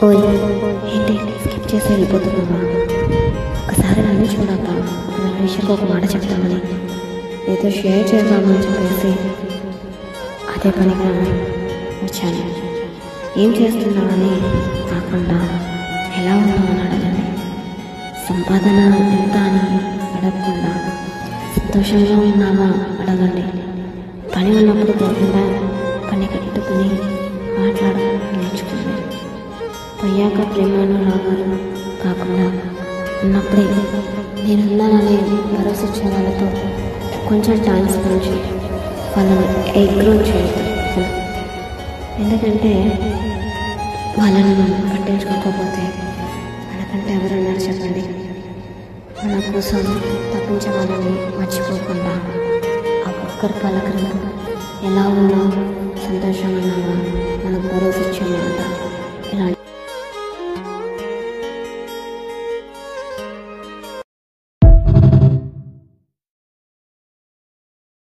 ఓయ్, ఏంటి స్కిప్ చేసి వెళ్ళిపోతున్నావా? ఒకసారి నన్ను చూడక విషయానికి ఒక మాట చెప్తామని ఏదో షేర్ చేద్దామని చెప్పేసి అదే పనిగా వచ్చాను. ఏం చేస్తున్నావని కాకుండా ఎలా ఉన్నామని అడగండి. సంపాదన ఎంత అని అడగకుండా సంతోషంగా ఉన్నావా అడగండి. పని ఉన్నప్పుడు కాకుండా పని కట్టుకుని మాట్లాడడం నేర్చుకోండి. పోయాక ప్రేమను రాగాలు కాకుండా ఉన్నప్పుడే నేనున్నాననే భరోసా ఇచ్చే వాళ్ళతో కొంచెం టైం స్పెండ్ చేయాలి. వాళ్ళని ఎగ్రోల్ చేయొద్దు. ఎందుకంటే వాళ్ళని మనం పట్టించుకోకపోతే మనకంటే ఎవరన్నారు చెప్పండి. మన కోసం తప్పించే వాళ్ళని మర్చిపోకుండా ఆ ఒక్కరి పలకరింపు ఎలా ఉన్నా సంతోషంగా మనకు భరోసా ఇచ్చేమాట ఇలాంటి